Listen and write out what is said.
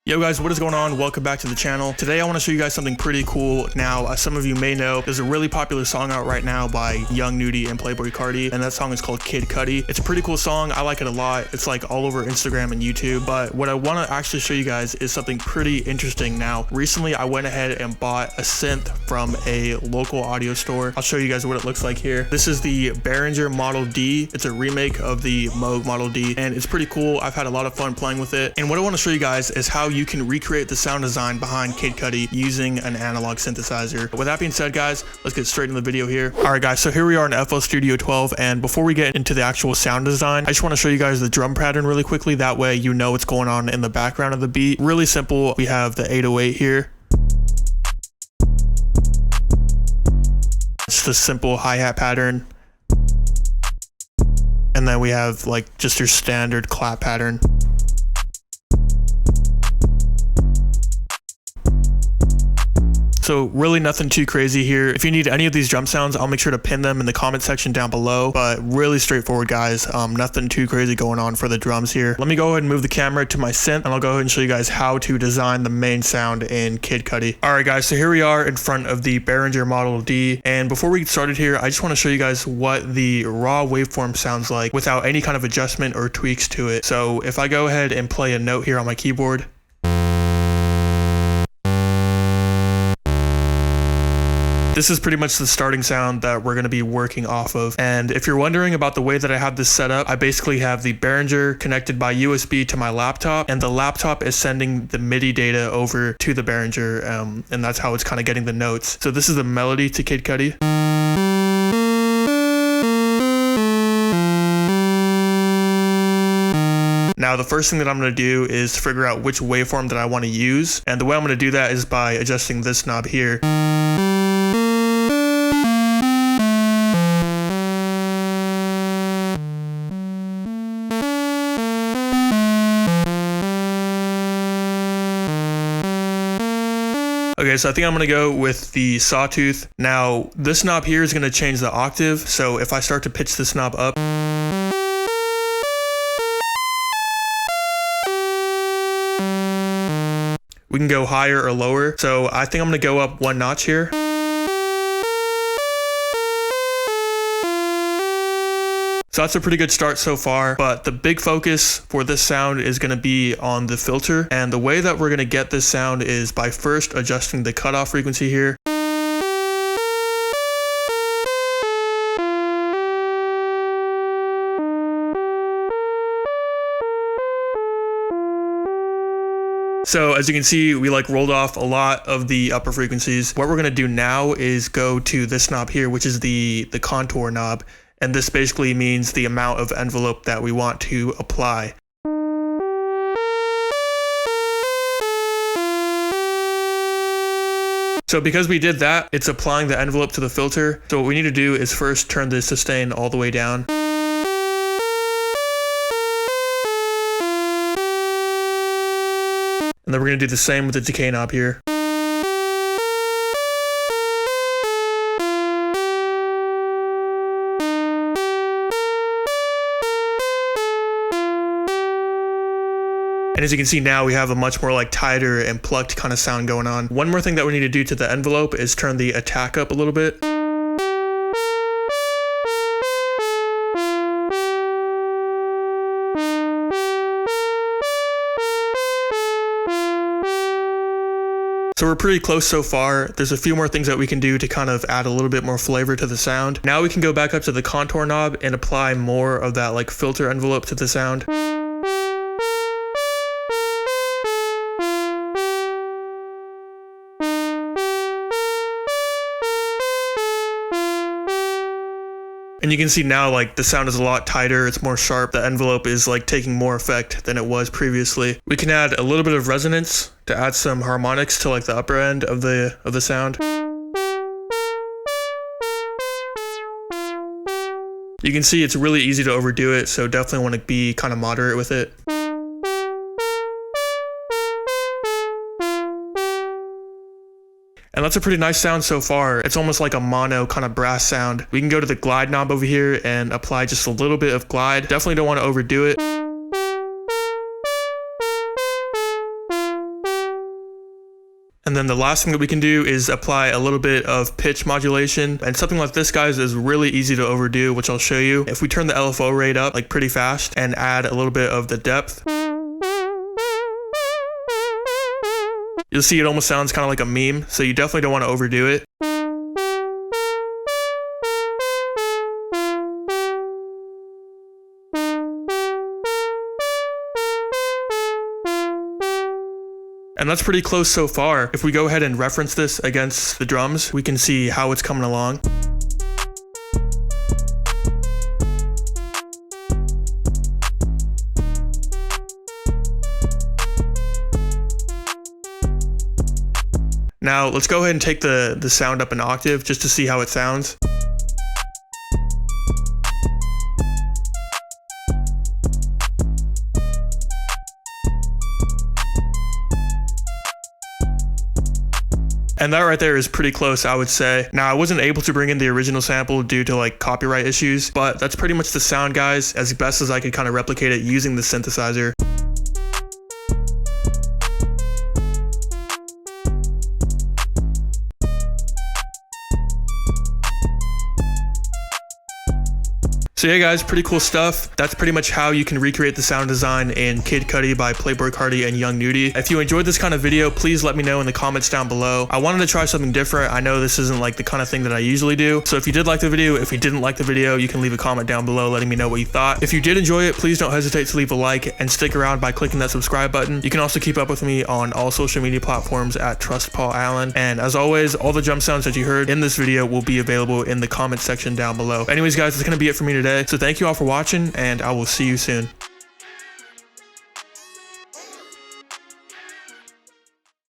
Yo guys, what is going on? Welcome back to the channel. Today I want to show you guys something pretty cool. Now, as some of you may know, there's a really popular song out right now by Young Nudy and Playboi Carti, and that song is called Kid Cudi. It's a pretty cool song. I like it a lot. It's like all over Instagram and YouTube, but what I want to actually show you guys is something pretty interesting. Now, recently I went ahead and bought a synth from a local audio store. I'll show you guys what it looks like here. This is the Behringer Model D. It's a remake of the Moog Model D, and it's pretty cool. I've had a lot of fun playing with it, and what I want to show you guys is how you can recreate the sound design behind Kid Cudi using an analog synthesizer. With that being said, guys, let's get straight into the video here. All right, guys, so here we are in FL Studio 12, and before we get into the actual sound design, I just want to show you guys the drum pattern really quickly. That way you know what's going on in the background of the beat. Really simple. We have the 808 here. It's the simple hi-hat pattern. And then we have like just your standard clap pattern. So really nothing too crazy here. If you need any of these drum sounds, I'll make sure to pin them in the comment section down below, but really straightforward, guys. Nothing too crazy going on for the drums here. Let me go ahead and move the camera to my synth, and I'll go ahead and show you guys how to design the main sound in Kid Cudi. All right, guys, so here we are in front of the Behringer Model D, and before we get started here, I just want to show you guys what the raw waveform sounds like without any kind of adjustment or tweaks to it. So if I go ahead and play a note here on my keyboard, this is pretty much the starting sound that we're going to be working off of. And if you're wondering about the way that I have this set up, I basically have the Behringer connected by USB to my laptop, and the laptop is sending the MIDI data over to the Behringer, and that's how it's kind of getting the notes. So this is the melody to Kid Cudi. Now, the first thing that I'm going to do is figure out which waveform that I want to use, and the way I'm going to do that is by adjusting this knob here. Okay, so I think I'm gonna go with the sawtooth. Now, this knob here is gonna change the octave, so if I start to pitch this knob up, we can go higher or lower. So I think I'm gonna go up one notch here. So that's a pretty good start so far, but the big focus for this sound is going to be on the filter, and the way that we're going to get this sound is by first adjusting the cutoff frequency here. So as you can see, we like rolled off a lot of the upper frequencies. What we're going to do now is go to this knob here, which is the contour knob. And this basically means the amount of envelope that we want to apply. So because we did that, it's applying the envelope to the filter. So what we need to do is first turn the sustain all the way down. And then we're going to do the same with the decay knob here. And as you can see now, we have a much more like tighter and plucked kind of sound going on. One more thing that we need to do to the envelope is turn the attack up a little bit. So we're pretty close so far. There's a few more things that we can do to kind of add a little bit more flavor to the sound. Now we can go back up to the contour knob and apply more of that like filter envelope to the sound. And you can see now like the sound is a lot tighter, it's more sharp, the envelope is like taking more effect than it was previously. We can add a little bit of resonance to add some harmonics to like the upper end of the sound. You can see it's really easy to overdo it, so definitely want to be kind of moderate with it. And that's a pretty nice sound so far. It's almost like a mono kind of brass sound. We can go to the glide knob over here and apply just a little bit of glide. Definitely don't want to overdo it. And then the last thing that we can do is apply a little bit of pitch modulation. And something like this, guys, is really easy to overdo, which I'll show you. If we turn the LFO rate up like pretty fast and add a little bit of the depth, you'll see it almost sounds kind of like a meme. So you definitely don't want to overdo it. And that's pretty close so far. If we go ahead and reference this against the drums, we can see how it's coming along. Now let's go ahead and take the sound up an octave just to see how it sounds. And that right there is pretty close, I would say. Now, I wasn't able to bring in the original sample due to like copyright issues, but that's pretty much the sound, guys, as best as I could kind of replicate it using the synthesizer. So yeah, guys, pretty cool stuff. That's pretty much how you can recreate the sound design in Kid Cudi by Playboi Carti and Young Nudy. If you enjoyed this kind of video, please let me know in the comments down below. I wanted to try something different. I know this isn't like the kind of thing that I usually do. So if you did like the video, if you didn't like the video, you can leave a comment down below letting me know what you thought. If you did enjoy it, please don't hesitate to leave a like and stick around by clicking that subscribe button. You can also keep up with me on all social media platforms at Trust Paul Allen. And as always, all the drum sounds that you heard in this video will be available in the comment section down below. Anyways, guys, that's going to be it for me today. So thank you all for watching, and I will see you soon.